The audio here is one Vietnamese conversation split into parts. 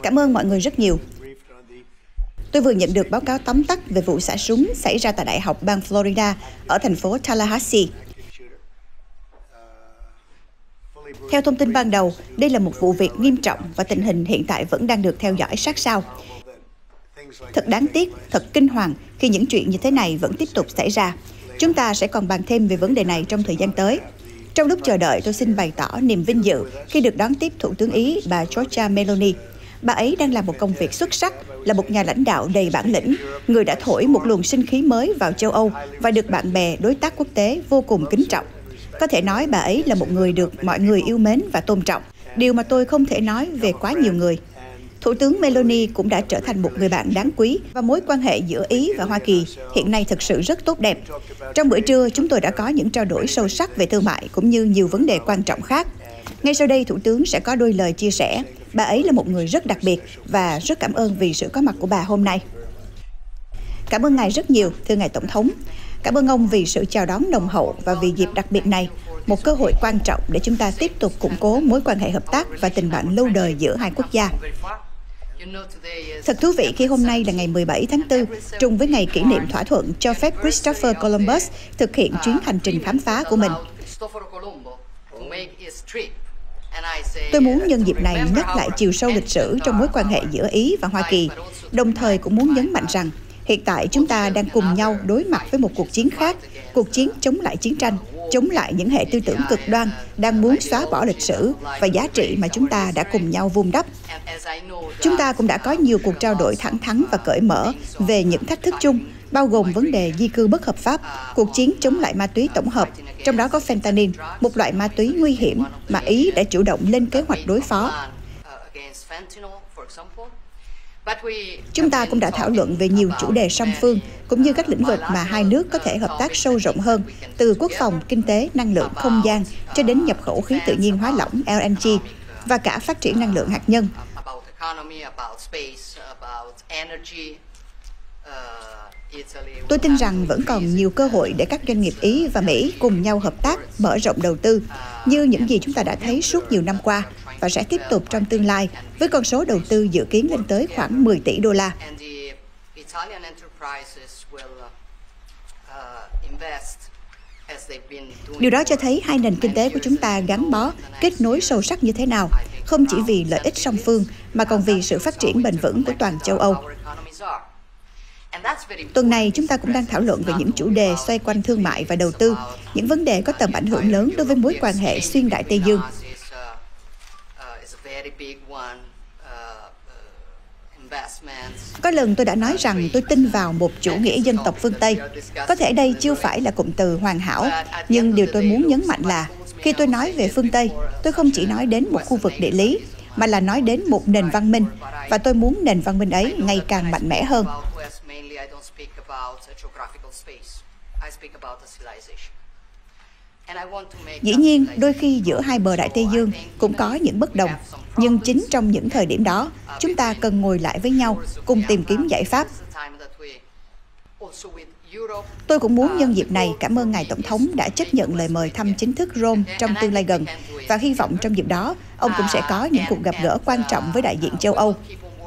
Cảm ơn mọi người rất nhiều. Tôi vừa nhận được báo cáo tóm tắt về vụ xả súng xảy ra tại Đại học bang Florida ở thành phố Tallahassee. Theo thông tin ban đầu, đây là một vụ việc nghiêm trọng và tình hình hiện tại vẫn đang được theo dõi sát sao. Thật đáng tiếc, thật kinh hoàng khi những chuyện như thế này vẫn tiếp tục xảy ra. Chúng ta sẽ còn bàn thêm về vấn đề này trong thời gian tới. Trong lúc chờ đợi, tôi xin bày tỏ niềm vinh dự khi được đón tiếp Thủ tướng Ý, bà Giorgia Meloni. Bà ấy đang làm một công việc xuất sắc, là một nhà lãnh đạo đầy bản lĩnh, người đã thổi một luồng sinh khí mới vào châu Âu và được bạn bè, đối tác quốc tế vô cùng kính trọng. Có thể nói bà ấy là một người được mọi người yêu mến và tôn trọng, điều mà tôi không thể nói về quá nhiều người. Thủ tướng Meloni cũng đã trở thành một người bạn đáng quý và mối quan hệ giữa Ý và Hoa Kỳ hiện nay thực sự rất tốt đẹp. Trong bữa trưa, chúng tôi đã có những trao đổi sâu sắc về thương mại cũng như nhiều vấn đề quan trọng khác. Ngay sau đây, Thủ tướng sẽ có đôi lời chia sẻ. Bà ấy là một người rất đặc biệt và rất cảm ơn vì sự có mặt của bà hôm nay. Cảm ơn ngài rất nhiều, thưa ngài Tổng thống. Cảm ơn ông vì sự chào đón nồng hậu và vì dịp đặc biệt này, một cơ hội quan trọng để chúng ta tiếp tục củng cố mối quan hệ hợp tác và tình bạn lâu đời giữa hai quốc gia. Thật thú vị khi hôm nay là ngày 17 tháng 4, trùng với ngày kỷ niệm thỏa thuận cho phép Christopher Columbus thực hiện chuyến hành trình khám phá của mình. Tôi muốn nhân dịp này nhắc lại chiều sâu lịch sử trong mối quan hệ giữa Ý và Hoa Kỳ, đồng thời cũng muốn nhấn mạnh rằng hiện tại chúng ta đang cùng nhau đối mặt với một cuộc chiến khác, cuộc chiến chống lại chiến tranh, chống lại những hệ tư tưởng cực đoan đang muốn xóa bỏ lịch sử và giá trị mà chúng ta đã cùng nhau vun đắp. Chúng ta cũng đã có nhiều cuộc trao đổi thẳng thắn và cởi mở về những thách thức chung, bao gồm vấn đề di cư bất hợp pháp, cuộc chiến chống lại ma túy tổng hợp, trong đó có fentanyl, một loại ma túy nguy hiểm mà Ý đã chủ động lên kế hoạch đối phó. Chúng ta cũng đã thảo luận về nhiều chủ đề song phương, cũng như các lĩnh vực mà hai nước có thể hợp tác sâu rộng hơn, từ quốc phòng, kinh tế, năng lượng, không gian, cho đến nhập khẩu khí tự nhiên hóa lỏng LNG, và cả phát triển năng lượng hạt nhân. Tôi tin rằng vẫn còn nhiều cơ hội để các doanh nghiệp Ý và Mỹ cùng nhau hợp tác, mở rộng đầu tư, như những gì chúng ta đã thấy suốt nhiều năm qua, và sẽ tiếp tục trong tương lai, với con số đầu tư dự kiến lên tới khoảng 10 tỷ đô la. Điều đó cho thấy hai nền kinh tế của chúng ta gắn bó, kết nối sâu sắc như thế nào, không chỉ vì lợi ích song phương, mà còn vì sự phát triển bền vững của toàn châu Âu. Tuần này, chúng ta cũng đang thảo luận về những chủ đề xoay quanh thương mại và đầu tư, những vấn đề có tầm ảnh hưởng lớn đối với mối quan hệ xuyên Đại Tây Dương. Có lần tôi đã nói rằng tôi tin vào một chủ nghĩa dân tộc phương Tây. Có thể đây chưa phải là cụm từ hoàn hảo, nhưng điều tôi muốn nhấn mạnh là khi tôi nói về phương Tây, tôi không chỉ nói đến một khu vực địa lý, mà là nói đến một nền văn minh, và tôi muốn nền văn minh ấy ngày càng mạnh mẽ hơn. Dĩ nhiên, đôi khi giữa hai bờ Đại Tây Dương cũng có những bất đồng, nhưng chính trong những thời điểm đó, chúng ta cần ngồi lại với nhau, cùng tìm kiếm giải pháp. Tôi cũng muốn nhân dịp này cảm ơn ngài Tổng thống đã chấp nhận lời mời thăm chính thức Rome trong tương lai gần, và hy vọng trong dịp đó, ông cũng sẽ có những cuộc gặp gỡ quan trọng với đại diện châu Âu.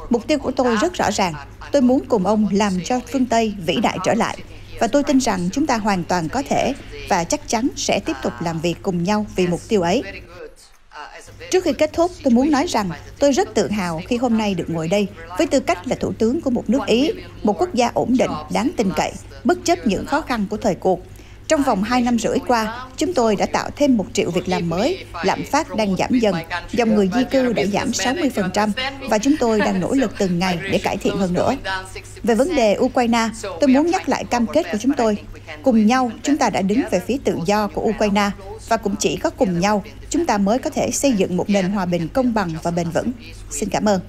Mục tiêu của tôi rất rõ ràng, tôi muốn cùng ông làm cho phương Tây vĩ đại trở lại, và tôi tin rằng chúng ta hoàn toàn có thể và chắc chắn sẽ tiếp tục làm việc cùng nhau vì mục tiêu ấy. Trước khi kết thúc, tôi muốn nói rằng tôi rất tự hào khi hôm nay được ngồi đây với tư cách là thủ tướng của một nước Ý, một quốc gia ổn định, đáng tin cậy, bất chấp những khó khăn của thời cuộc. Trong vòng 2 năm rưỡi qua, chúng tôi đã tạo thêm 1 triệu việc làm mới, lạm phát đang giảm dần, dòng người di cư đã giảm 60%, và chúng tôi đang nỗ lực từng ngày để cải thiện hơn nữa. Về vấn đề Ukraine, tôi muốn nhắc lại cam kết của chúng tôi. Cùng nhau, chúng ta đã đứng về phía tự do của Ukraine, và cũng chỉ có cùng nhau, chúng ta mới có thể xây dựng một nền hòa bình công bằng và bền vững. Xin cảm ơn.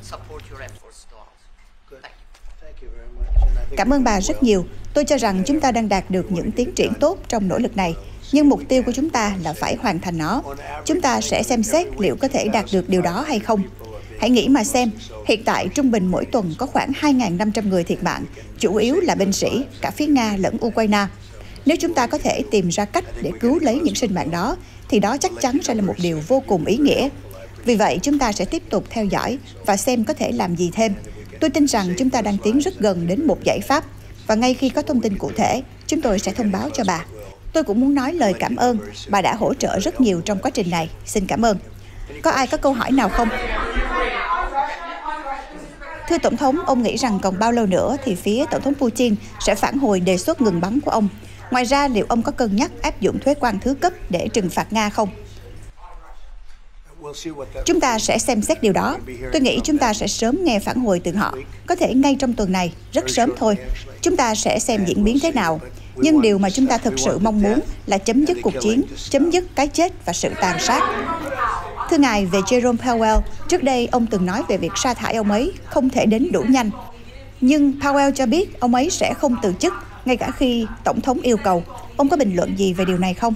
Cảm ơn bà rất nhiều. Tôi cho rằng chúng ta đang đạt được những tiến triển tốt trong nỗ lực này, nhưng mục tiêu của chúng ta là phải hoàn thành nó. Chúng ta sẽ xem xét liệu có thể đạt được điều đó hay không. Hãy nghĩ mà xem, hiện tại trung bình mỗi tuần có khoảng 2.500 người thiệt mạng, chủ yếu là binh sĩ, cả phía Nga lẫn Ukraine. Nếu chúng ta có thể tìm ra cách để cứu lấy những sinh mạng đó, thì đó chắc chắn sẽ là một điều vô cùng ý nghĩa. Vì vậy, chúng ta sẽ tiếp tục theo dõi và xem có thể làm gì thêm. Tôi tin rằng chúng ta đang tiến rất gần đến một giải pháp, và ngay khi có thông tin cụ thể, chúng tôi sẽ thông báo cho bà. Tôi cũng muốn nói lời cảm ơn, bà đã hỗ trợ rất nhiều trong quá trình này. Xin cảm ơn. Có ai có câu hỏi nào không? Thưa Tổng thống, ông nghĩ rằng còn bao lâu nữa thì phía Tổng thống Putin sẽ phản hồi đề xuất ngừng bắn của ông? Ngoài ra, liệu ông có cân nhắc áp dụng thuế quan thứ cấp để trừng phạt Nga không? Chúng ta sẽ xem xét điều đó. Tôi nghĩ chúng ta sẽ sớm nghe phản hồi từ họ. Có thể ngay trong tuần này, rất sớm thôi. Chúng ta sẽ xem diễn biến thế nào. Nhưng điều mà chúng ta thực sự mong muốn là chấm dứt cuộc chiến, chấm dứt cái chết và sự tàn sát. Thưa ngài, về Jerome Powell, trước đây ông từng nói về việc sa thải ông ấy không thể đến đủ nhanh. Nhưng Powell cho biết ông ấy sẽ không từ chức, ngay cả khi Tổng thống yêu cầu. Ông có bình luận gì về điều này không?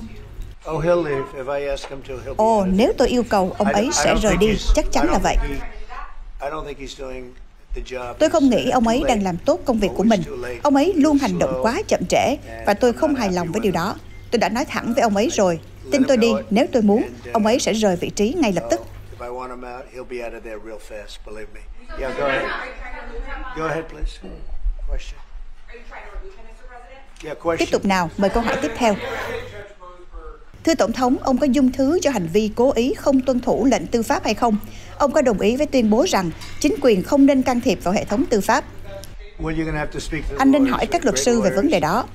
Nếu tôi yêu cầu, ông ấy sẽ rời đi, chắc chắn là vậy. Tôi không nghĩ ông ấy đang làm tốt công việc của mình. Ông ấy luôn hành động quá chậm trễ, và tôi không hài lòng với điều đó. Tôi đã nói thẳng với ông ấy rồi. Tin tôi đi, nếu tôi muốn, ông ấy sẽ rời vị trí ngay lập tức. Tiếp tục nào, mời câu hỏi tiếp theo. Thưa Tổng thống, ông có dung thứ cho hành vi cố ý không tuân thủ lệnh tư pháp hay không? Ông có đồng ý với tuyên bố rằng chính quyền không nên can thiệp vào hệ thống tư pháp? Anh nên hỏi các luật sư về vấn đề đó.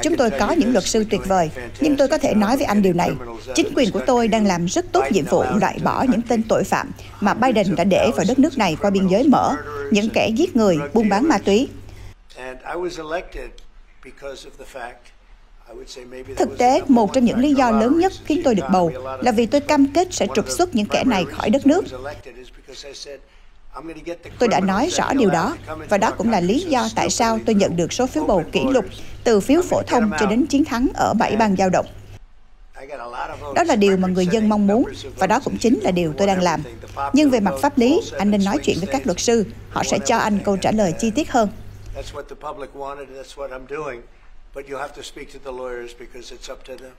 Chúng tôi có những luật sư tuyệt vời, nhưng tôi có thể nói với anh điều này. Chính quyền của tôi đang làm rất tốt nhiệm vụ loại bỏ những tên tội phạm mà Biden đã để vào đất nước này qua biên giới mở, những kẻ giết người, buôn bán ma túy. Thực tế, một trong những lý do lớn nhất khiến tôi được bầu là vì tôi cam kết sẽ trục xuất những kẻ này khỏi đất nước. Tôi đã nói rõ điều đó, và đó cũng là lý do tại sao tôi nhận được số phiếu bầu kỷ lục, từ phiếu phổ thông cho đến chiến thắng ở 7 bang dao động. Đó là điều mà người dân mong muốn, và đó cũng chính là điều tôi đang làm. Nhưng về mặt pháp lý, anh nên nói chuyện với các luật sư, họ sẽ cho anh câu trả lời chi tiết hơn. But you have to speak to the lawyers because it's up to them.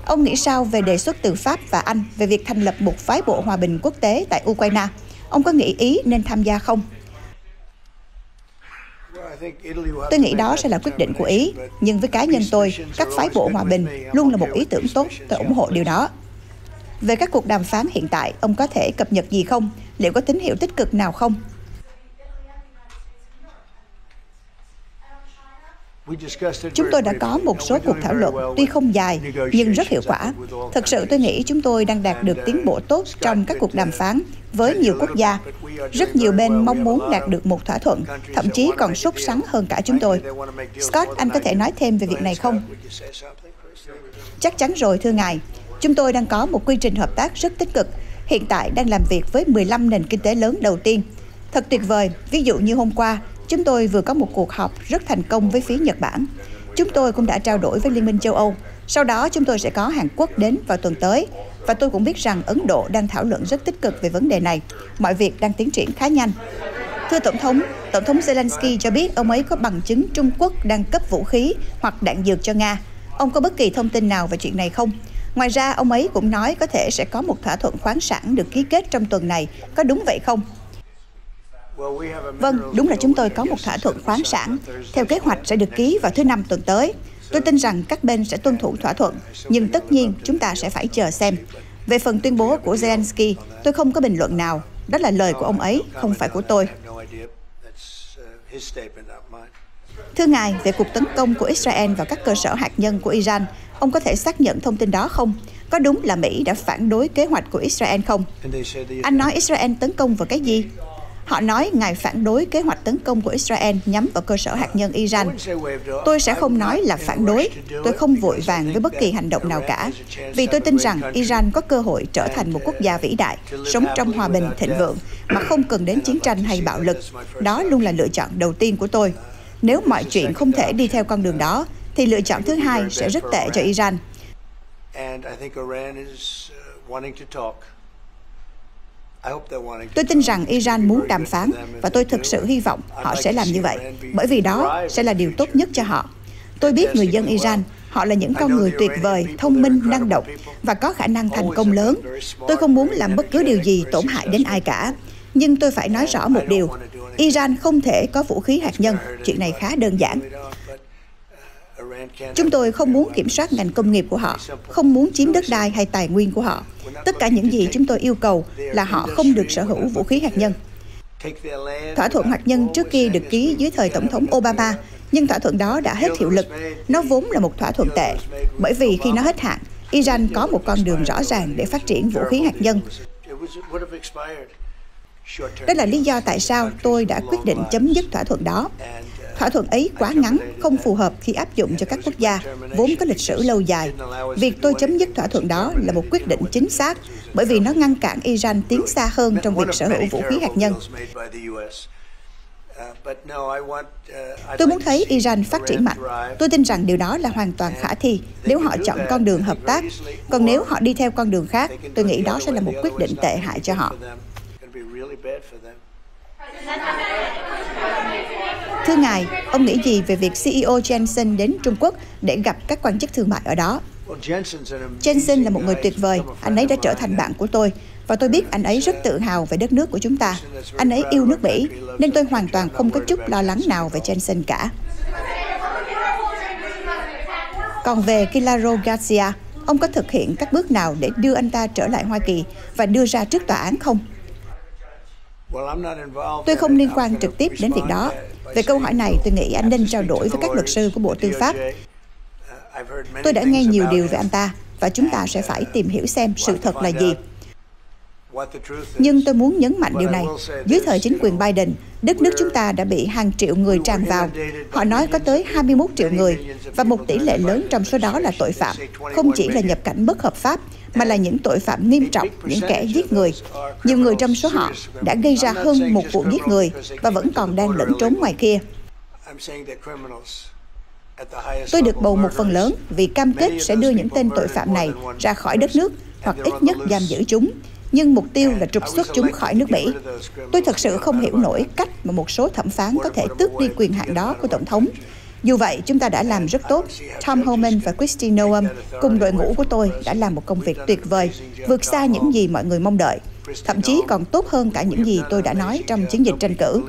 Ông nghĩ sao về đề xuất từ Pháp và Anh về việc thành lập một phái bộ hòa bình quốc tế tại Ukraine? Ông có nghĩ Ý nên tham gia không? Tôi nghĩ đó sẽ là quyết định của Ý, nhưng với cá nhân tôi, các phái bộ hòa bình luôn là một ý tưởng tốt, tôi ủng hộ điều đó. Về các cuộc đàm phán hiện tại, ông có thể cập nhật gì không? Liệu có tín hiệu tích cực nào không? Chúng tôi đã có một số cuộc thảo luận, tuy không dài, nhưng rất hiệu quả. Thực sự tôi nghĩ chúng tôi đang đạt được tiến bộ tốt trong các cuộc đàm phán với nhiều quốc gia. Rất nhiều bên mong muốn đạt được một thỏa thuận, thậm chí còn sốt sắng hơn cả chúng tôi. Scott, anh có thể nói thêm về việc này không? Chắc chắn rồi, thưa ngài. Chúng tôi đang có một quy trình hợp tác rất tích cực. Hiện tại đang làm việc với 15 nền kinh tế lớn đầu tiên. Thật tuyệt vời, ví dụ như hôm qua, chúng tôi vừa có một cuộc họp rất thành công với phía Nhật Bản. Chúng tôi cũng đã trao đổi với Liên minh châu Âu. Sau đó chúng tôi sẽ có Hàn Quốc đến vào tuần tới. Và tôi cũng biết rằng Ấn Độ đang thảo luận rất tích cực về vấn đề này. Mọi việc đang tiến triển khá nhanh. Thưa Tổng thống Zelensky cho biết ông ấy có bằng chứng Trung Quốc đang cấp vũ khí hoặc đạn dược cho Nga. Ông có bất kỳ thông tin nào về chuyện này không? Ngoài ra, ông ấy cũng nói có thể sẽ có một thỏa thuận khoáng sản được ký kết trong tuần này. Có đúng vậy không? Vâng, đúng là chúng tôi có một thỏa thuận khoáng sản. Theo kế hoạch sẽ được ký vào thứ Năm tuần tới. Tôi tin rằng các bên sẽ tuân thủ thỏa thuận, nhưng tất nhiên chúng ta sẽ phải chờ xem. Về phần tuyên bố của Zelensky, tôi không có bình luận nào. Đó là lời của ông ấy, không phải của tôi. Thưa ngài, về cuộc tấn công của Israel vào các cơ sở hạt nhân của Iran, ông có thể xác nhận thông tin đó không? Có đúng là Mỹ đã phản đối kế hoạch của Israel không? Anh nói Israel tấn công vào cái gì? Họ nói ngài phản đối kế hoạch tấn công của Israel nhắm vào cơ sở hạt nhân Iran. Tôi sẽ không nói là phản đối, tôi không vội vàng với bất kỳ hành động nào cả, vì tôi tin rằng Iran có cơ hội trở thành một quốc gia vĩ đại, sống trong hòa bình thịnh vượng, mà không cần đến chiến tranh hay bạo lực. Đó luôn là lựa chọn đầu tiên của tôi. Nếu mọi chuyện không thể đi theo con đường đó, thì lựa chọn thứ hai sẽ rất tệ cho Iran. Tôi tin rằng Iran muốn đàm phán, và tôi thực sự hy vọng họ sẽ làm như vậy, bởi vì đó sẽ là điều tốt nhất cho họ. Tôi biết người dân Iran, họ Họ là những con người tuyệt vời, thông minh, năng động và có khả năng thành công lớn. Tôi không muốn làm bất cứ điều gì tổn hại đến ai cả. Nhưng tôi phải nói rõ một điều. Iran không thể có vũ khí hạt nhân. Chuyện này khá đơn giản. Chúng tôi không muốn kiểm soát ngành công nghiệp của họ, không muốn chiếm đất đai hay tài nguyên của họ. Tất cả những gì chúng tôi yêu cầu là họ không được sở hữu vũ khí hạt nhân. Thỏa thuận hạt nhân trước kia được ký dưới thời Tổng thống Obama, nhưng thỏa thuận đó đã hết hiệu lực. Nó vốn là một thỏa thuận tệ, bởi vì khi nó hết hạn, Iran có một con đường rõ ràng để phát triển vũ khí hạt nhân. Đó là lý do tại sao tôi đã quyết định chấm dứt thỏa thuận đó. Thỏa thuận ấy quá ngắn, không phù hợp khi áp dụng cho các quốc gia vốn có lịch sử lâu dài. Việc tôi chấm dứt thỏa thuận đó là một quyết định chính xác, bởi vì nó ngăn cản Iran tiến xa hơn trong việc sở hữu vũ khí hạt nhân. Tôi muốn thấy Iran phát triển mạnh. Tôi tin rằng điều đó là hoàn toàn khả thi nếu họ chọn con đường hợp tác. Còn nếu họ đi theo con đường khác, tôi nghĩ đó sẽ là một quyết định tệ hại cho họ. Thưa Ngài, ông nghĩ gì về việc CEO Jensen đến Trung Quốc để gặp các quan chức thương mại ở đó? Jensen là một người tuyệt vời. Anh ấy đã trở thành bạn của tôi. Và tôi biết anh ấy rất tự hào về đất nước của chúng ta. Anh ấy yêu nước Mỹ, nên tôi hoàn toàn không có chút lo lắng nào về Jensen cả. Còn về Kilaro Garcia, ông có thực hiện các bước nào để đưa anh ta trở lại Hoa Kỳ và đưa ra trước tòa án không? Tôi không liên quan trực tiếp đến việc đó. Về câu hỏi này, tôi nghĩ anh nên trao đổi với các luật sư của Bộ Tư pháp. Tôi đã nghe nhiều điều về anh ta, và chúng ta sẽ phải tìm hiểu xem sự thật là gì. Nhưng tôi muốn nhấn mạnh điều này. Dưới thời chính quyền Biden, đất nước chúng ta đã bị hàng triệu người tràn vào. Họ nói có tới 21 triệu người, và một tỷ lệ lớn trong số đó là tội phạm. Không chỉ là nhập cảnh bất hợp pháp, mà là những tội phạm nghiêm trọng, những kẻ giết người. Nhiều người trong số họ đã gây ra hơn một vụ giết người và vẫn còn đang lẫn trốn ngoài kia. Tôi được bầu một phần lớn vì cam kết sẽ đưa những tên tội phạm này ra khỏi đất nước hoặc ít nhất giam giữ chúng. Nhưng mục tiêu là trục xuất chúng khỏi nước Mỹ. Tôi thật sự không hiểu nổi cách mà một số thẩm phán có thể tước đi quyền hạn đó của Tổng thống. Dù vậy, chúng ta đã làm rất tốt. Tom Homan và Kristi Noem cùng đội ngũ của tôi đã làm một công việc tuyệt vời, vượt xa những gì mọi người mong đợi. Thậm chí còn tốt hơn cả những gì tôi đã nói trong chiến dịch tranh cử.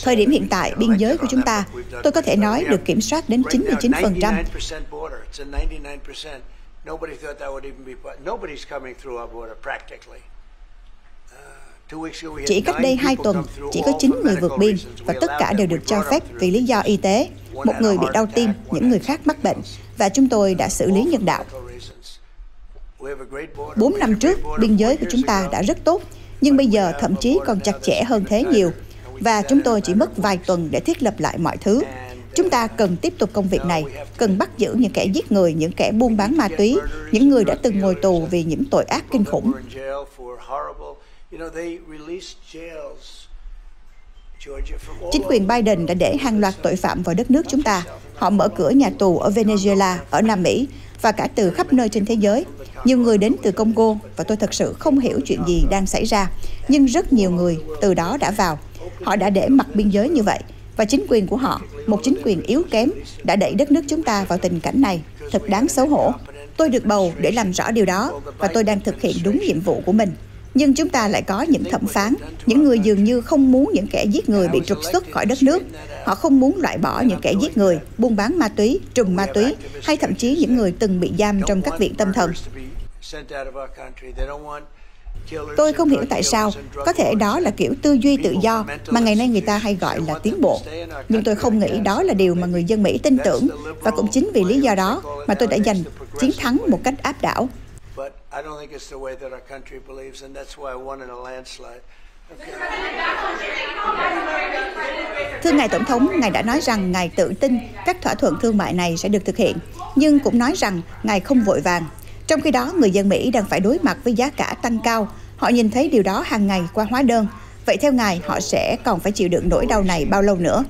Thời điểm hiện tại, biên giới của chúng ta, tôi có thể nói được kiểm soát đến 99%. Chỉ cách đây 2 tuần, chỉ có 9 người vượt biên và tất cả đều được cho phép vì lý do y tế. Một người bị đau tim, những người khác mắc bệnh và chúng tôi đã xử lý nhân đạo. 4 năm trước, biên giới của chúng ta đã rất tốt, nhưng bây giờ thậm chí còn chặt chẽ hơn thế nhiều. Và chúng tôi chỉ mất vài tuần để thiết lập lại mọi thứ. Chúng ta cần tiếp tục công việc này, cần bắt giữ những kẻ giết người, những kẻ buôn bán ma túy, những người đã từng ngồi tù vì những tội ác kinh khủng. Chính quyền Biden đã để hàng loạt tội phạm vào đất nước chúng ta. Họ mở cửa nhà tù ở Venezuela, ở Nam Mỹ và cả từ khắp nơi trên thế giới. Nhiều người đến từ Congo và tôi thật sự không hiểu chuyện gì đang xảy ra. Nhưng rất nhiều người từ đó đã vào. Họ đã để mặt biên giới như vậy. Và chính quyền của họ, một chính quyền yếu kém, đã đẩy đất nước chúng ta vào tình cảnh này. Thật đáng xấu hổ. Tôi được bầu để làm rõ điều đó và tôi đang thực hiện đúng nhiệm vụ của mình. Nhưng chúng ta lại có những thẩm phán, những người dường như không muốn những kẻ giết người bị trục xuất khỏi đất nước. Họ không muốn loại bỏ những kẻ giết người, buôn bán ma túy, trùm ma túy, hay thậm chí những người từng bị giam trong các viện tâm thần. Tôi không hiểu tại sao, có thể đó là kiểu tư duy tự do mà ngày nay người ta hay gọi là tiến bộ. Nhưng tôi không nghĩ đó là điều mà người dân Mỹ tin tưởng, và cũng chính vì lý do đó mà tôi đã giành chiến thắng một cách áp đảo. Thưa Ngài Tổng thống, Ngài đã nói rằng Ngài tự tin các thỏa thuận thương mại này sẽ được thực hiện, nhưng cũng nói rằng Ngài không vội vàng. Trong khi đó, người dân Mỹ đang phải đối mặt với giá cả tăng cao. Họ nhìn thấy điều đó hàng ngày qua hóa đơn. Vậy theo Ngài, họ sẽ còn phải chịu đựng nỗi đau này bao lâu nữa?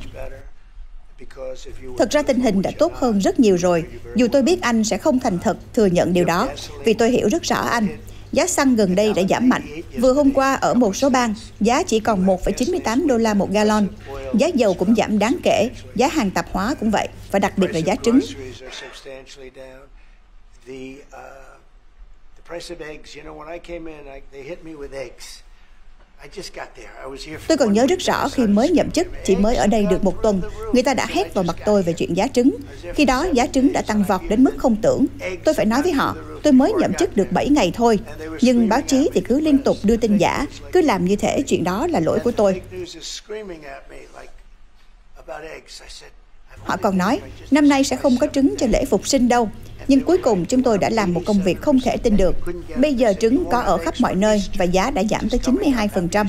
Thực ra tình hình đã tốt hơn rất nhiều rồi, dù tôi biết anh sẽ không thành thật thừa nhận điều đó, vì tôi hiểu rất rõ anh. Giá xăng gần đây đã giảm mạnh. Vừa hôm qua ở một số bang, giá chỉ còn 1,98 đô la một gallon. Giá dầu cũng giảm đáng kể, giá hàng tạp hóa cũng vậy, và đặc biệt là giá trứng. Tôi còn nhớ rất rõ khi mới nhậm chức, chỉ mới ở đây được một tuần, người ta đã hét vào mặt tôi về chuyện giá trứng. Khi đó, giá trứng đã tăng vọt đến mức không tưởng. Tôi phải nói với họ, tôi mới nhậm chức được 7 ngày thôi. Nhưng báo chí thì cứ liên tục đưa tin giả, cứ làm như thể chuyện đó là lỗi của tôi. Họ còn nói, năm nay sẽ không có trứng cho lễ Phục sinh đâu. Nhưng cuối cùng chúng tôi đã làm một công việc không thể tin được. Bây giờ trứng có ở khắp mọi nơi và giá đã giảm tới 92%.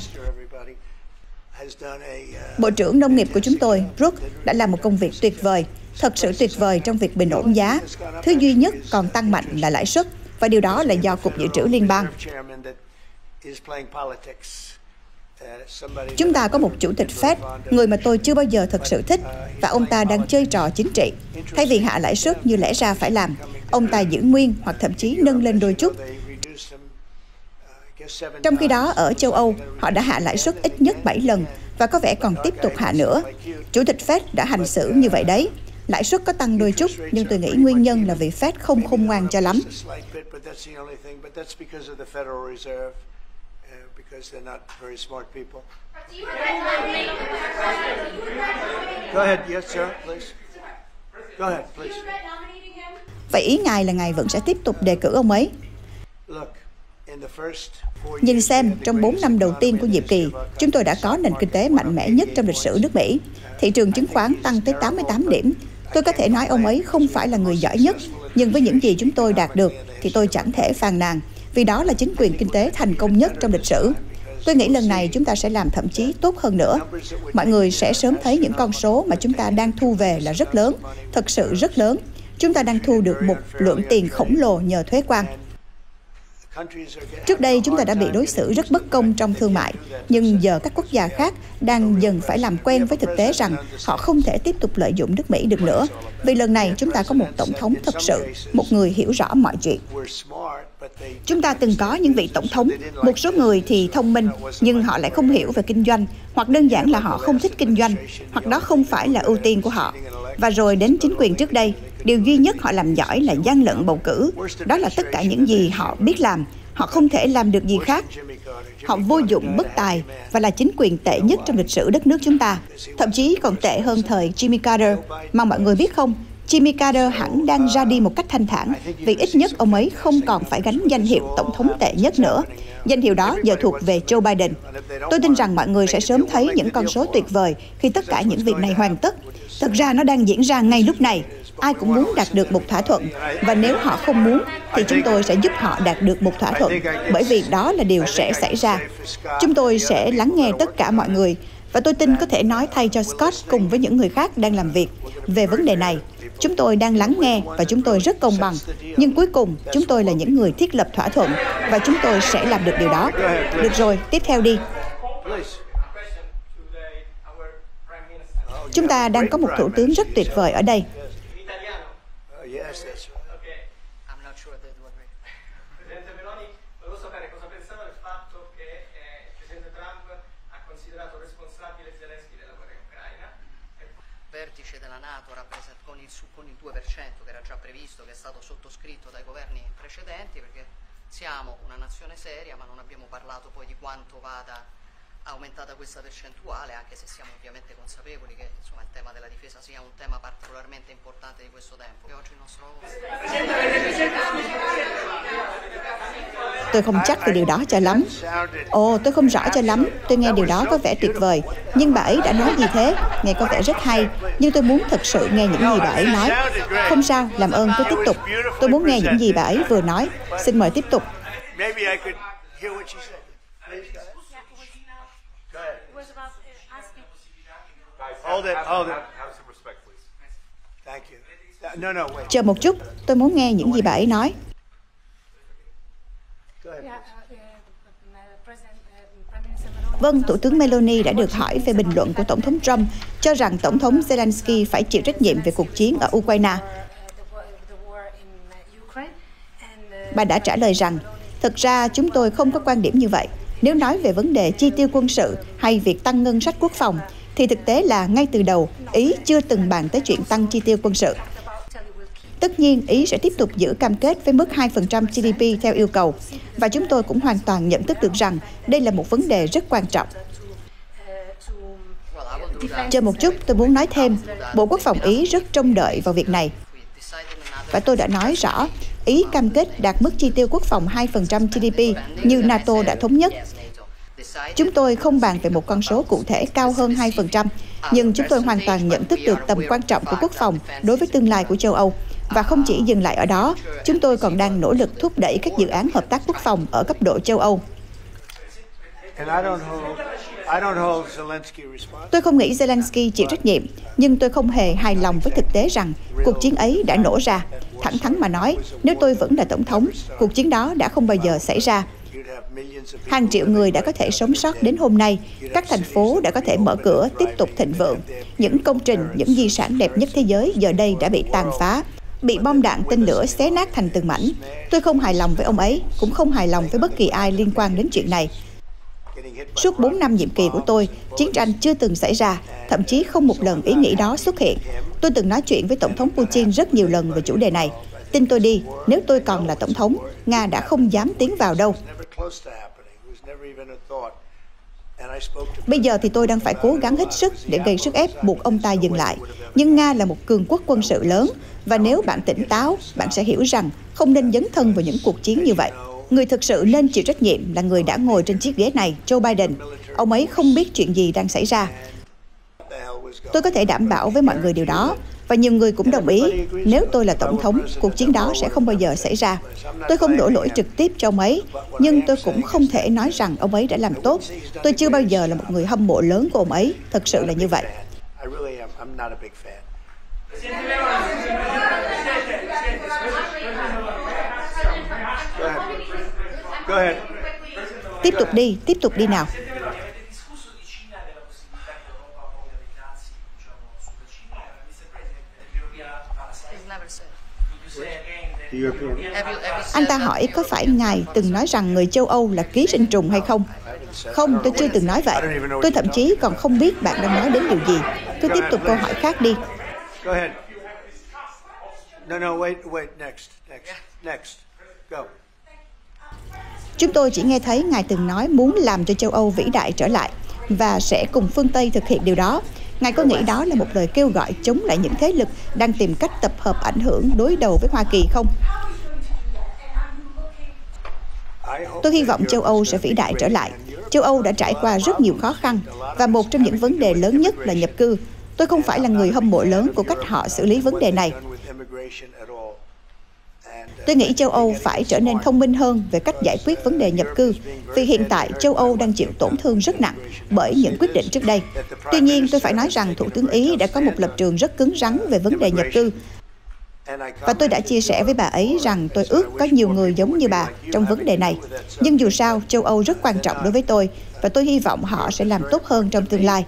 Bộ trưởng Nông nghiệp của chúng tôi, Brooke, đã làm một công việc tuyệt vời, thật sự tuyệt vời trong việc bình ổn giá. Thứ duy nhất còn tăng mạnh là lãi suất, và điều đó là do Cục Dự trữ Liên bang. Chúng ta có một chủ tịch Fed, người mà tôi chưa bao giờ thật sự thích, và ông ta đang chơi trò chính trị. Thay vì hạ lãi suất như lẽ ra phải làm, ông ta giữ nguyên hoặc thậm chí nâng lên đôi chút. Trong khi đó, ở châu Âu, họ đã hạ lãi suất ít nhất 7 lần và có vẻ còn tiếp tục hạ nữa. Chủ tịch Fed đã hành xử như vậy đấy. Lãi suất có tăng đôi chút, nhưng tôi nghĩ nguyên nhân là vì Fed không khôn ngoan cho lắm. Vậy ý ngài là ngài vẫn sẽ tiếp tục đề cử ông ấy? Nhìn xem, trong 4 năm đầu tiên của nhiệm kỳ, chúng tôi đã có nền kinh tế mạnh mẽ nhất trong lịch sử nước Mỹ. Thị trường chứng khoán tăng tới 88 điểm. Tôi có thể nói ông ấy không phải là người giỏi nhất, nhưng với những gì chúng tôi đạt được thì tôi chẳng thể phàn nàn, vì đó là chính quyền kinh tế thành công nhất trong lịch sử. Tôi nghĩ lần này chúng ta sẽ làm thậm chí tốt hơn nữa. Mọi người sẽ sớm thấy những con số mà chúng ta đang thu về là rất lớn, thật sự rất lớn. Chúng ta đang thu được một lượng tiền khổng lồ nhờ thuế quan. Trước đây chúng ta đã bị đối xử rất bất công trong thương mại, nhưng giờ các quốc gia khác đang dần phải làm quen với thực tế rằng họ không thể tiếp tục lợi dụng nước Mỹ được nữa. Vì lần này chúng ta có một tổng thống thật sự, một người hiểu rõ mọi chuyện. Chúng ta từng có những vị tổng thống, một số người thì thông minh, nhưng họ lại không hiểu về kinh doanh, hoặc đơn giản là họ không thích kinh doanh, hoặc đó không phải là ưu tiên của họ. Và rồi đến chính quyền trước đây, điều duy nhất họ làm giỏi là gian lận bầu cử. Đó là tất cả những gì họ biết làm. Họ không thể làm được gì khác. Họ vô dụng, bất tài và là chính quyền tệ nhất trong lịch sử đất nước chúng ta. Thậm chí còn tệ hơn thời Jimmy Carter. Mà mọi người biết không, Jimmy Carter hẳn đang ra đi một cách thanh thản, vì ít nhất ông ấy không còn phải gánh danh hiệu tổng thống tệ nhất nữa. Danh hiệu đó giờ thuộc về Joe Biden. Tôi tin rằng mọi người sẽ sớm thấy những con số tuyệt vời khi tất cả những việc này hoàn tất. Thật ra nó đang diễn ra ngay lúc này. Ai cũng muốn đạt được một thỏa thuận, và nếu họ không muốn thì chúng tôi sẽ giúp họ đạt được một thỏa thuận, bởi vì đó là điều sẽ xảy ra. Chúng tôi sẽ lắng nghe tất cả mọi người, và tôi tin có thể nói thay cho Scott cùng với những người khác đang làm việc về vấn đề này. Chúng tôi đang lắng nghe và chúng tôi rất công bằng, nhưng cuối cùng chúng tôi là những người thiết lập thỏa thuận và chúng tôi sẽ làm được điều đó. Được rồi, tiếp theo đi. Chúng ta đang có một thủ tướng rất tuyệt vời ở đây. Vertice della NATO con il 2% che era già previsto, che è stato sottoscritto dai governi precedenti, perché siamo una nazione seria, ma non abbiamo parlato poi di quanto vada aumentata questa percentuale, anche se siamo ovviamente consapevoli che insomma, il tema della difesa sia un tema particolarmente importante di questo tempo. E oggi il nostro Tôi không chắc về điều đó cho lắm. Ồ, tôi không rõ cho lắm. Tôi nghe điều đó có vẻ tuyệt vời. Nhưng bà ấy đã nói gì thế? Nghe có vẻ rất hay. Nhưng tôi muốn thật sự nghe những gì bà ấy nói. Không sao, làm ơn cứ tiếp tục. Tôi muốn nghe những gì bà ấy vừa nói. Xin mời tiếp tục. Chờ một chút, tôi muốn nghe những gì bà ấy nói. Vâng, Thủ tướng Meloni đã được hỏi về bình luận của Tổng thống Trump cho rằng Tổng thống Zelensky phải chịu trách nhiệm về cuộc chiến ở Ukraine. Bà đã trả lời rằng, Thực ra chúng tôi không có quan điểm như vậy. Nếu nói về vấn đề chi tiêu quân sự hay việc tăng ngân sách quốc phòng, thì thực tế là ngay từ đầu, Ý chưa từng bàn tới chuyện tăng chi tiêu quân sự. Tất nhiên, Ý sẽ tiếp tục giữ cam kết với mức 2% GDP theo yêu cầu, và chúng tôi cũng hoàn toàn nhận thức được rằng đây là một vấn đề rất quan trọng. Chờ một chút, tôi muốn nói thêm, Bộ Quốc phòng Ý rất trông đợi vào việc này. Và tôi đã nói rõ, Ý cam kết đạt mức chi tiêu quốc phòng 2% GDP như NATO đã thống nhất. Chúng tôi không bàn về một con số cụ thể cao hơn 2%, nhưng chúng tôi hoàn toàn nhận thức được tầm quan trọng của quốc phòng đối với tương lai của châu Âu. Và không chỉ dừng lại ở đó, chúng tôi còn đang nỗ lực thúc đẩy các dự án hợp tác quốc phòng ở cấp độ châu Âu. Tôi không nghĩ Zelensky chịu trách nhiệm, nhưng tôi không hề hài lòng với thực tế rằng cuộc chiến ấy đã nổ ra. Thẳng thắn mà nói, nếu tôi vẫn là tổng thống, cuộc chiến đó đã không bao giờ xảy ra. Hàng triệu người đã có thể sống sót đến hôm nay, các thành phố đã có thể mở cửa tiếp tục thịnh vượng. Những công trình, những di sản đẹp nhất thế giới giờ đây đã bị tàn phá, bị bom đạn tên lửa xé nát thành từng mảnh. Tôi không hài lòng với ông ấy, cũng không hài lòng với bất kỳ ai liên quan đến chuyện này. Suốt 4 năm nhiệm kỳ của tôi, chiến tranh chưa từng xảy ra, thậm chí không một lần ý nghĩ đó xuất hiện. Tôi từng nói chuyện với Tổng thống Putin rất nhiều lần về chủ đề này. Tin tôi đi, nếu tôi còn là Tổng thống, Nga đã không dám tiến vào đâu. Bây giờ thì tôi đang phải cố gắng hết sức để gây sức ép buộc ông ta dừng lại. Nhưng Nga là một cường quốc quân sự lớn, và nếu bạn tỉnh táo, bạn sẽ hiểu rằng không nên dấn thân vào những cuộc chiến như vậy. Người thực sự nên chịu trách nhiệm là người đã ngồi trên chiếc ghế này, Joe Biden. Ông ấy không biết chuyện gì đang xảy ra. Tôi có thể đảm bảo với mọi người điều đó, và nhiều người cũng đồng ý, nếu tôi là tổng thống, cuộc chiến đó sẽ không bao giờ xảy ra. Tôi không đổ lỗi trực tiếp cho ông ấy, nhưng tôi cũng không thể nói rằng ông ấy đã làm tốt. Tôi chưa bao giờ là một người hâm mộ lớn của ông ấy, thật sự là như vậy. Tiếp tục đi nào. Anh ta hỏi có phải ngài từng nói rằng người châu Âu là ký sinh trùng hay không? Không, tôi chưa từng nói vậy. Tôi thậm chí còn không biết bạn đang nói đến điều gì. Cứ tiếp tục câu hỏi khác đi. Chúng tôi chỉ nghe thấy ngài từng nói muốn làm cho châu Âu vĩ đại trở lại và sẽ cùng phương Tây thực hiện điều đó. Ngài có nghĩ đó là một lời kêu gọi chống lại những thế lực đang tìm cách tập hợp ảnh hưởng đối đầu với Hoa Kỳ không? Tôi hy vọng châu Âu sẽ vĩ đại trở lại. Châu Âu đã trải qua rất nhiều khó khăn, và một trong những vấn đề lớn nhất là nhập cư. Tôi không phải là người hâm mộ lớn của cách họ xử lý vấn đề này. Tôi nghĩ châu Âu phải trở nên thông minh hơn về cách giải quyết vấn đề nhập cư, vì hiện tại châu Âu đang chịu tổn thương rất nặng bởi những quyết định trước đây. Tuy nhiên, tôi phải nói rằng Thủ tướng Ý đã có một lập trường rất cứng rắn về vấn đề nhập cư. Và tôi đã chia sẻ với bà ấy rằng tôi ước có nhiều người giống như bà trong vấn đề này. Nhưng dù sao, châu Âu rất quan trọng đối với tôi, và tôi hy vọng họ sẽ làm tốt hơn trong tương lai.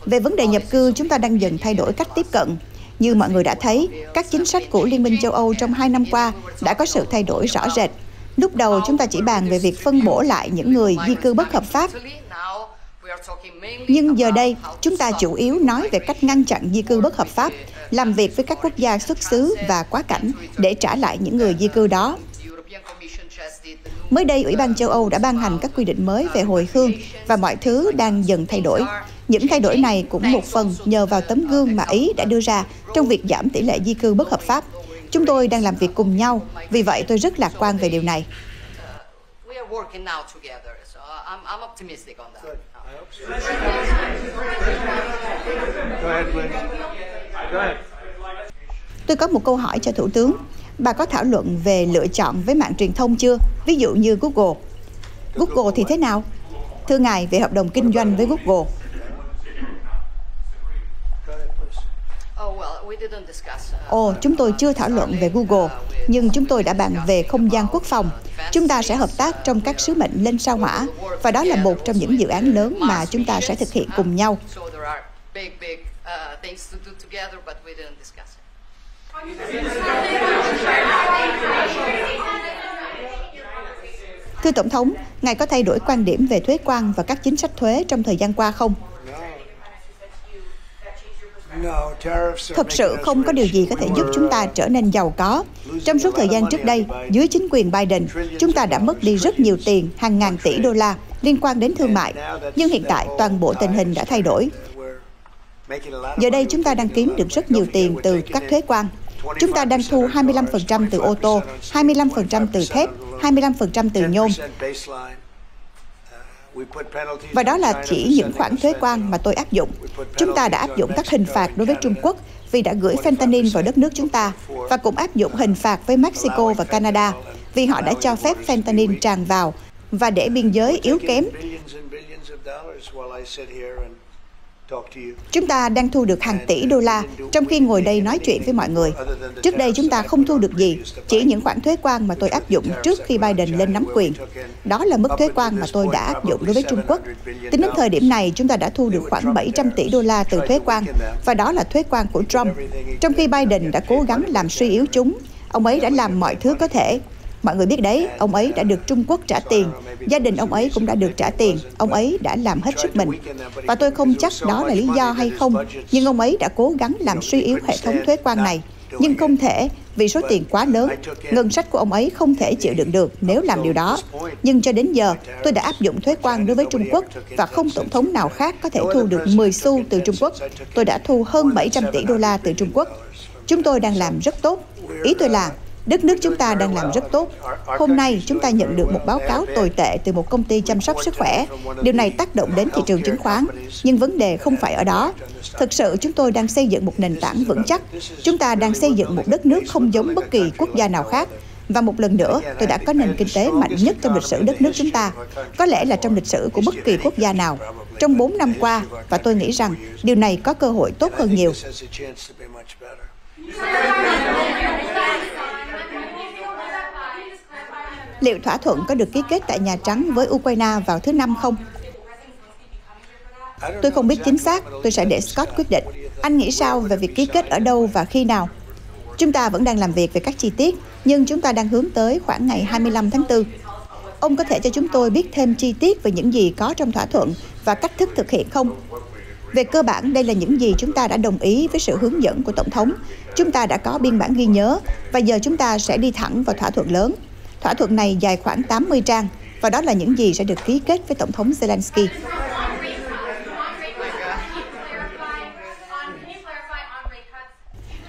Về vấn đề nhập cư, chúng ta đang dần thay đổi cách tiếp cận. Như mọi người đã thấy, các chính sách của Liên minh châu Âu trong 2 năm qua đã có sự thay đổi rõ rệt. Lúc đầu chúng ta chỉ bàn về việc phân bổ lại những người di cư bất hợp pháp. Nhưng giờ đây, chúng ta chủ yếu nói về cách ngăn chặn di cư bất hợp pháp, làm việc với các quốc gia xuất xứ và quá cảnh để trả lại những người di cư đó. Mới đây, Ủy ban châu Âu đã ban hành các quy định mới về hồi hương và mọi thứ đang dần thay đổi. Những thay đổi này cũng một phần nhờ vào tấm gương mà Ý đã đưa ra trong việc giảm tỷ lệ di cư bất hợp pháp. Chúng tôi đang làm việc cùng nhau, vì vậy tôi rất lạc quan về điều này. Tôi có một câu hỏi cho Thủ tướng. Bà có thảo luận về lựa chọn với mạng truyền thông chưa? Ví dụ như Google. Google thì thế nào? Thưa ngài, về hợp đồng kinh doanh với Google. Chúng tôi chưa thảo luận về Google, nhưng chúng tôi đã bàn về không gian quốc phòng. Chúng ta sẽ hợp tác trong các sứ mệnh lên sao Hỏa, và đó là một trong những dự án lớn mà chúng ta sẽ thực hiện cùng nhau. Thưa Tổng thống, Ngài có thay đổi quan điểm về thuế quan và các chính sách thuế trong thời gian qua không? Thực sự không có điều gì có thể giúp chúng ta trở nên giàu có. Trong suốt thời gian trước đây, dưới chính quyền Biden, chúng ta đã mất đi rất nhiều tiền, hàng ngàn tỷ đô la liên quan đến thương mại. Nhưng hiện tại, toàn bộ tình hình đã thay đổi. Giờ đây, chúng ta đang kiếm được rất nhiều tiền từ các thuế quan. Chúng ta đang thu 25% từ ô tô, 25% từ thép, 25% từ nhôm. Và đó là chỉ những khoản thuế quan mà tôi áp dụng. Chúng ta đã áp dụng các hình phạt đối với Trung Quốc vì đã gửi fentanyl vào đất nước chúng ta, và cũng áp dụng hình phạt với Mexico và Canada vì họ đã cho phép fentanyl tràn vào và để biên giới yếu kém. Chúng ta đang thu được hàng tỷ đô la trong khi ngồi đây nói chuyện với mọi người. Trước đây chúng ta không thu được gì, chỉ những khoản thuế quan mà tôi áp dụng trước khi Biden lên nắm quyền. Đó là mức thuế quan mà tôi đã áp dụng đối với Trung Quốc. Tính đến thời điểm này, chúng ta đã thu được khoảng 700 tỷ đô la từ thuế quan, và đó là thuế quan của Trump. Trong khi Biden đã cố gắng làm suy yếu chúng, ông ấy đã làm mọi thứ có thể. Mọi người biết đấy, ông ấy đã được Trung Quốc trả tiền, gia đình ông ấy cũng đã được trả tiền, ông ấy đã làm hết sức mình. Và tôi không chắc đó là lý do hay không, nhưng ông ấy đã cố gắng làm suy yếu hệ thống thuế quan này. Nhưng không thể, vì số tiền quá lớn, ngân sách của ông ấy không thể chịu đựng được nếu làm điều đó. Nhưng cho đến giờ, tôi đã áp dụng thuế quan đối với Trung Quốc, và không tổng thống nào khác có thể thu được 10 xu từ Trung Quốc. Tôi đã thu hơn 700 tỷ đô la từ Trung Quốc. Chúng tôi đang làm rất tốt. Ý tôi là, đất nước chúng ta đang làm rất tốt. Hôm nay, chúng ta nhận được một báo cáo tồi tệ từ một công ty chăm sóc sức khỏe. Điều này tác động đến thị trường chứng khoán, nhưng vấn đề không phải ở đó. Thực sự, chúng tôi đang xây dựng một nền tảng vững chắc. Chúng ta đang xây dựng một đất nước không giống bất kỳ quốc gia nào khác. Và một lần nữa, tôi đã có nền kinh tế mạnh nhất trong lịch sử đất nước chúng ta, có lẽ là trong lịch sử của bất kỳ quốc gia nào, trong 4 năm qua, và tôi nghĩ rằng điều này có cơ hội tốt hơn nhiều. Liệu thỏa thuận có được ký kết tại Nhà Trắng với Ukraine vào thứ Năm không? Tôi không biết chính xác, tôi sẽ để Scott quyết định. Anh nghĩ sao về việc ký kết ở đâu và khi nào? Chúng ta vẫn đang làm việc về các chi tiết, nhưng chúng ta đang hướng tới khoảng ngày 25 tháng 4. Ông có thể cho chúng tôi biết thêm chi tiết về những gì có trong thỏa thuận và cách thức thực hiện không? Về cơ bản, đây là những gì chúng ta đã đồng ý với sự hướng dẫn của Tổng thống. Chúng ta đã có biên bản ghi nhớ, và giờ chúng ta sẽ đi thẳng vào thỏa thuận lớn. Thỏa thuận này dài khoảng 80 trang, và đó là những gì sẽ được ký kết với Tổng thống Zelensky.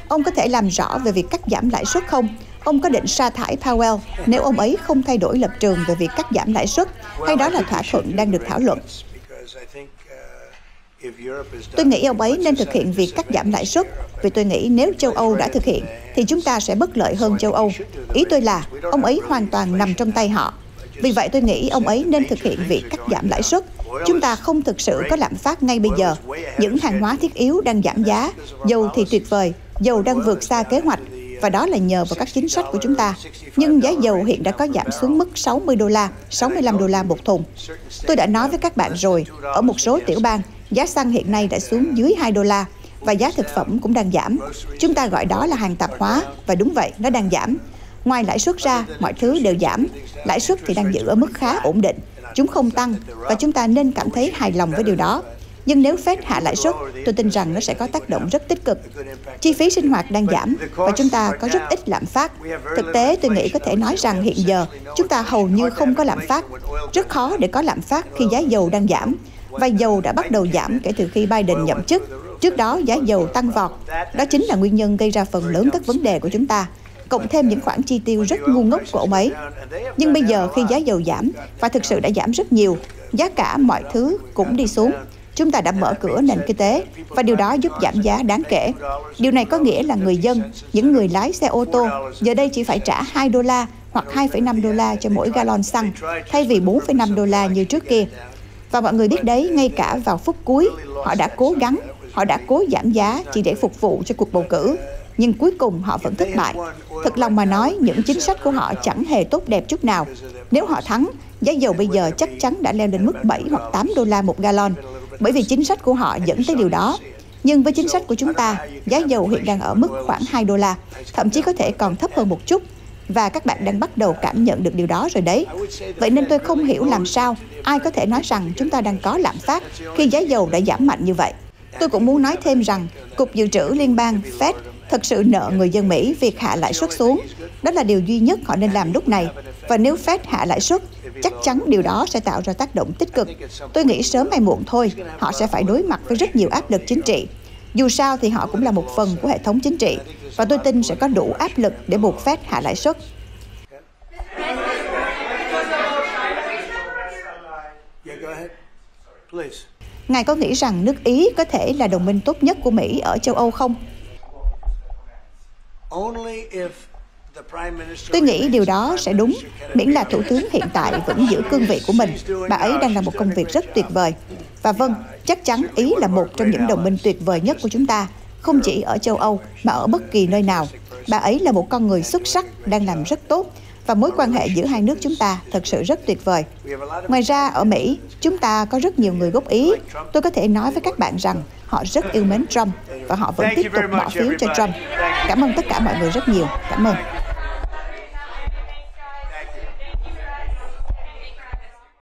Ông có thể làm rõ về việc cắt giảm lãi suất không? Ông có định sa thải Powell nếu ông ấy không thay đổi lập trường về việc cắt giảm lãi suất, hay đó là thỏa thuận đang được thảo luận? Tôi nghĩ ông ấy nên thực hiện việc cắt giảm lãi suất, vì tôi nghĩ nếu châu Âu đã thực hiện, thì chúng ta sẽ bất lợi hơn châu Âu. Ý tôi là, ông ấy hoàn toàn nằm trong tay họ. Vì vậy tôi nghĩ ông ấy nên thực hiện việc cắt giảm lãi suất. Chúng ta không thực sự có lạm phát ngay bây giờ. Những hàng hóa thiết yếu đang giảm giá, dầu thì tuyệt vời, dầu đang vượt xa kế hoạch, và đó là nhờ vào các chính sách của chúng ta. Nhưng giá dầu hiện đã có giảm xuống mức 60 đô la, 65 đô la một thùng. Tôi đã nói với các bạn rồi, ở một số tiểu bang, giá xăng hiện nay đã xuống dưới 2 đô la, và giá thực phẩm cũng đang giảm. Chúng ta gọi đó là hàng tạp hóa, và đúng vậy, nó đang giảm. Ngoài lãi suất ra, mọi thứ đều giảm. Lãi suất thì đang giữ ở mức khá ổn định. Chúng không tăng, và chúng ta nên cảm thấy hài lòng với điều đó. Nhưng nếu Fed hạ lãi suất, tôi tin rằng nó sẽ có tác động rất tích cực. Chi phí sinh hoạt đang giảm, và chúng ta có rất ít lạm phát. Thực tế, tôi nghĩ có thể nói rằng hiện giờ, chúng ta hầu như không có lạm phát. Rất khó để có lạm phát khi giá dầu đang giảm. Và dầu đã bắt đầu giảm kể từ khi Biden nhậm chức. Trước đó, giá dầu tăng vọt. Đó chính là nguyên nhân gây ra phần lớn các vấn đề của chúng ta, cộng thêm những khoản chi tiêu rất ngu ngốc của ông ấy. Nhưng bây giờ khi giá dầu giảm, và thực sự đã giảm rất nhiều, giá cả mọi thứ cũng đi xuống. Chúng ta đã mở cửa nền kinh tế, và điều đó giúp giảm giá đáng kể. Điều này có nghĩa là người dân, những người lái xe ô tô, giờ đây chỉ phải trả 2 đô la hoặc 2,5 đô la cho mỗi gallon xăng, thay vì 4,5 đô la như trước kia. Và mọi người biết đấy, ngay cả vào phút cuối, họ đã cố gắng. Họ đã cố giảm giá chỉ để phục vụ cho cuộc bầu cử, nhưng cuối cùng họ vẫn thất bại. Thật lòng mà nói, những chính sách của họ chẳng hề tốt đẹp chút nào. Nếu họ thắng, giá dầu bây giờ chắc chắn đã leo lên mức 7 hoặc 8 đô la một gallon, bởi vì chính sách của họ dẫn tới điều đó. Nhưng với chính sách của chúng ta, giá dầu hiện đang ở mức khoảng 2 đô la, thậm chí có thể còn thấp hơn một chút. Và các bạn đang bắt đầu cảm nhận được điều đó rồi đấy. Vậy nên tôi không hiểu làm sao ai có thể nói rằng chúng ta đang có lạm phát khi giá dầu đã giảm mạnh như vậy. Tôi cũng muốn nói thêm rằng Cục Dự trữ Liên bang Fed thật sự nợ người dân Mỹ việc hạ lãi suất xuống. Đó là điều duy nhất họ nên làm lúc này. Và nếu Fed hạ lãi suất, chắc chắn điều đó sẽ tạo ra tác động tích cực. Tôi nghĩ sớm hay muộn thôi, họ sẽ phải đối mặt với rất nhiều áp lực chính trị. Dù sao thì họ cũng là một phần của hệ thống chính trị, và tôi tin sẽ có đủ áp lực để buộc Fed hạ lãi suất. Ngài có nghĩ rằng nước Ý có thể là đồng minh tốt nhất của Mỹ ở châu Âu không? Tôi nghĩ điều đó sẽ đúng, miễn là Thủ tướng hiện tại vẫn giữ cương vị của mình. Bà ấy đang làm một công việc rất tuyệt vời. Và vâng, chắc chắn Ý là một trong những đồng minh tuyệt vời nhất của chúng ta, không chỉ ở châu Âu mà ở bất kỳ nơi nào. Bà ấy là một con người xuất sắc, đang làm rất tốt, và mối quan hệ giữa hai nước chúng ta thật sự rất tuyệt vời. Ngoài ra, ở Mỹ, chúng ta có rất nhiều người gốc Ý. Tôi có thể nói với các bạn rằng họ rất yêu mến Trump, và họ vẫn tiếp tục bỏ phiếu cho Trump. Cảm ơn tất cả mọi người rất nhiều. Cảm ơn.